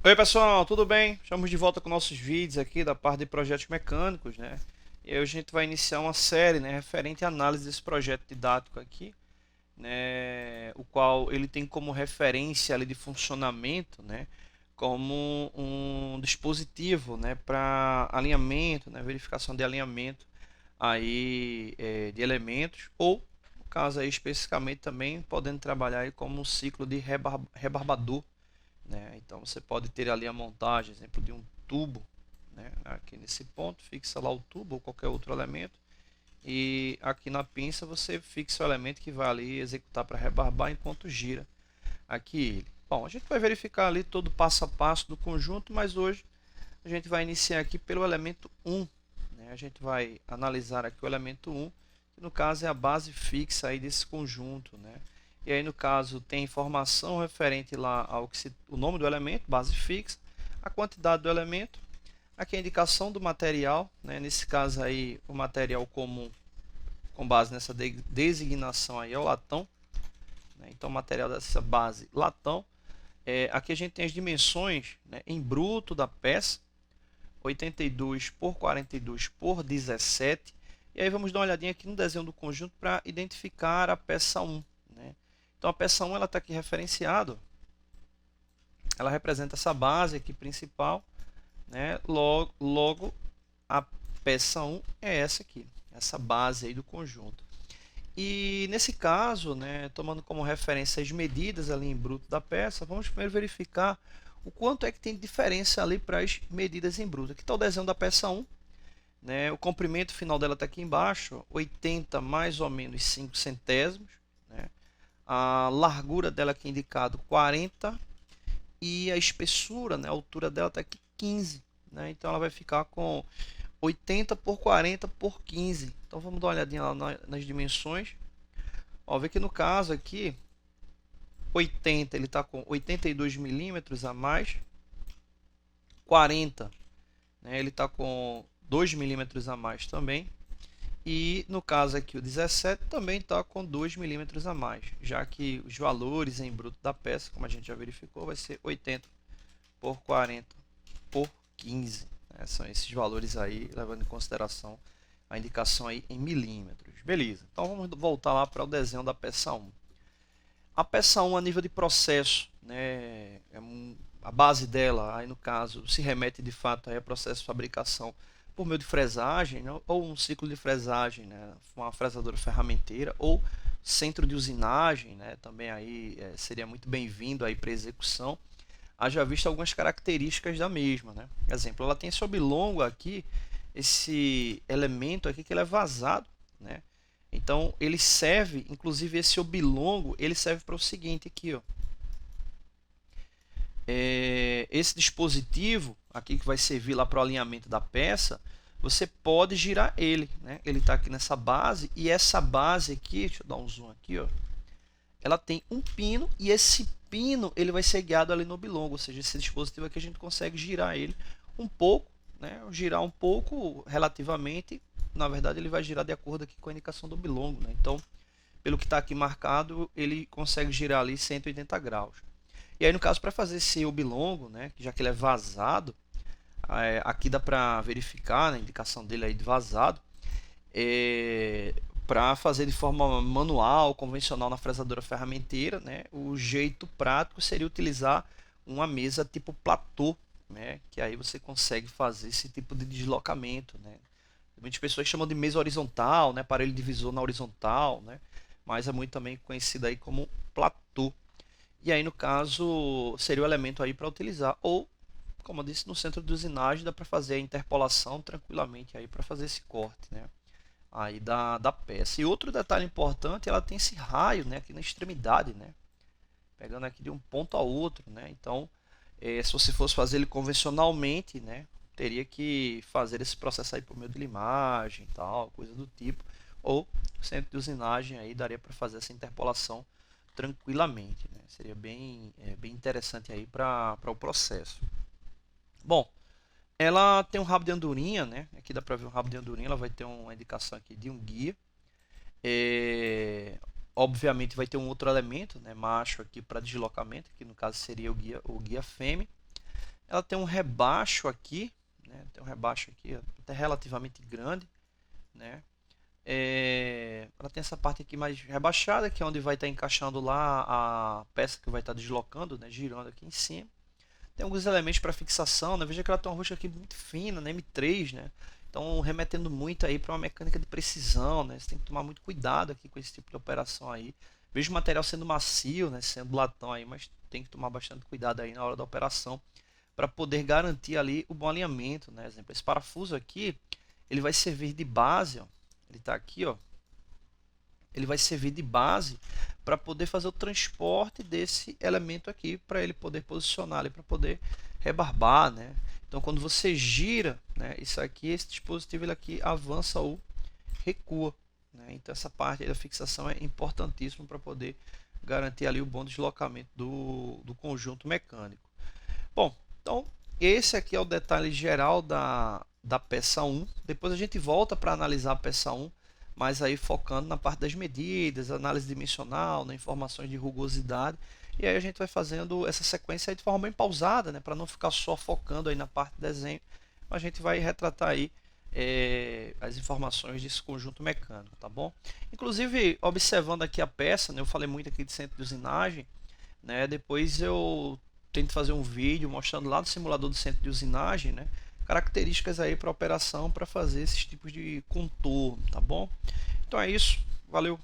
Oi pessoal, tudo bem? Estamos de volta com nossos vídeos aqui da parte de projetos mecânicos, né? E hoje a gente vai iniciar uma série, né, referente à análise desse projeto didático aqui, né, o qual ele tem como referência ali de funcionamento, né, como um dispositivo, né, para alinhamento, né, verificação de alinhamento aí de elementos ou no caso aí especificamente também podendo trabalhar aí como um ciclo de rebarbador, né? Então você pode ter ali a montagem, exemplo de um tubo, né? Aqui nesse ponto, fixa lá o tubo ou qualquer outro elemento. E aqui na pinça você fixa o elemento que vai ali executar para rebarbar enquanto gira aqui ele. Bom, a gente vai verificar ali todo o passo a passo do conjunto, mas hoje a gente vai iniciar aqui pelo elemento 1. Né? A gente vai analisar aqui o elemento 1, que no caso é a base fixa aí desse conjunto. Né? E aí no caso tem informação referente lá ao o nome do elemento, base fixa, a quantidade do elemento, aqui a indicação do material, né? Nesse caso aí o material comum com base nessa designação aí é o latão. Né? Então o material dessa base latão. Aqui a gente tem as dimensões, né, em bruto da peça, 82 por 42 por 17. E aí vamos dar uma olhadinha aqui no desenho do conjunto para identificar a peça 1. Né? Então a peça 1 está aqui referenciada, ela representa essa base aqui principal. Né? Logo a peça 1 é essa aqui, essa base aí do conjunto. E nesse caso, né, tomando como referência as medidas ali em bruto da peça, vamos primeiro verificar o quanto é que tem diferença ali para as medidas em bruto. Aqui está o desenho da peça 1, né, o comprimento final dela está aqui embaixo, 80 mais ou menos 5 centésimos. Né, a largura dela aqui indicado 40 e a espessura, né, a altura dela está aqui 15. Né, então ela vai ficar com 80 por 40 por 15. Então vamos dar uma olhadinha lá nas dimensões. Ó, vê que no caso aqui, 80 ele está com 82 milímetros a mais, 40, né, ele está com 2 milímetros a mais também, e no caso aqui o 17 também está com 2 milímetros a mais, já que os valores em bruto da peça, como a gente já verificou, vai ser 80 por 40 por 15. Né, são esses valores aí, levando em consideração a indicação aí em milímetros. Beleza, então vamos voltar lá para o desenho da peça 1. A peça 1 a nível de processo, né, a base dela, aí no caso, se remete de fato aí a processo de fabricação por meio de fresagem, né, ou um ciclo de fresagem, né, uma fresadora ferramenteira, ou centro de usinagem, né, também aí seria muito bem-vindo aí para execução. Haja visto algumas características da mesma. Né? Exemplo, ela tem esse oblongo aqui, esse elemento aqui que ele é vazado. Né? Então ele serve, inclusive esse oblongo, ele serve para o seguinte aqui, ó. Esse dispositivo aqui que vai servir lá para o alinhamento da peça, você pode girar ele, né? Ele está aqui nessa base e essa base aqui, deixa eu dar um zoom aqui, ó. Ela tem um pino e esse pino ele vai ser guiado ali no oblongo, ou seja, esse dispositivo aqui a gente consegue girar ele um pouco, né? Girar um pouco relativamente, na verdade ele vai girar de acordo aqui com a indicação do oblongo, né? Então, pelo que está aqui marcado, ele consegue girar ali 180 graus. E aí no caso para fazer esse oblongo, né, já que ele é vazado, aqui dá para verificar, né, a indicação dele aí de vazado, para fazer de forma manual, convencional na fresadora ferramenteira, né, o jeito prático seria utilizar uma mesa tipo platô, né, que aí você consegue fazer esse tipo de deslocamento. Né. Muitas pessoas chamam de mesa horizontal, né, aparelho divisor na horizontal, né, mas é muito também conhecido aí como platô. E aí no caso seria o elemento aí para utilizar, ou como eu disse, no centro de usinagem dá para fazer a interpolação tranquilamente aí para fazer esse corte, né? Aí da peça. E outro detalhe importante, ela tem esse raio, né, aqui na extremidade, né, pegando aqui de um ponto a outro, né. Então, se você fosse fazer ele convencionalmente, né, teria que fazer esse processo aí por meio de limagem, tal, coisa do tipo, ou centro de usinagem aí daria para fazer essa interpolação tranquilamente, né. Seria bem interessante aí para o processo. Bom, ela tem um rabo de andorinha, né? Aqui dá para ver um rabo de andorinha, ela vai ter uma indicação aqui de um guia. É, obviamente vai ter um outro elemento, né, macho aqui para deslocamento, que no caso seria o guia fêmea. ela tem um rebaixo aqui, né? Tem um rebaixo aqui até relativamente grande, né? Ela tem essa parte aqui mais rebaixada, que é onde vai estar encaixando lá a peça que vai estar deslocando, né? Girando aqui em cima. Tem alguns elementos para fixação, né? Veja que ela tem uma rosca aqui muito fina, né? M3, né? Então remetendo muito aí para uma mecânica de precisão, né? Você tem que tomar muito cuidado aqui com esse tipo de operação aí. Vejo o material sendo macio, né? Sendo latão aí, mas tem que tomar bastante cuidado aí na hora da operação para poder garantir ali o bom alinhamento, né? Exemplo, esse parafuso aqui, ele vai servir de base, ó. Ele está aqui, ó. Ele vai servir de base para poder fazer o transporte desse elemento aqui, para ele poder posicionar ali, para poder rebarbar, né? Então, quando você gira, né, isso aqui, esse dispositivo ele aqui avança ou recua, né? Então, essa parte da fixação é importantíssima para poder garantir ali o bom deslocamento do conjunto mecânico. Bom, então esse aqui é o detalhe geral da peça 1. Depois a gente volta para analisar a peça 1, mas aí focando na parte das medidas, análise dimensional, né, informações de rugosidade. E aí a gente vai fazendo essa sequência aí de forma bem pausada, né, para não ficar só focando aí na parte de desenho. A gente vai retratar aí as informações desse conjunto mecânico, tá bom? Inclusive, observando aqui a peça, né, eu falei muito aqui de centro de usinagem, né, depois eu tento fazer um vídeo mostrando lá no simulador do centro de usinagem, né, características aí para operação para fazer esses tipos de contorno, tá bom? Então é isso, valeu!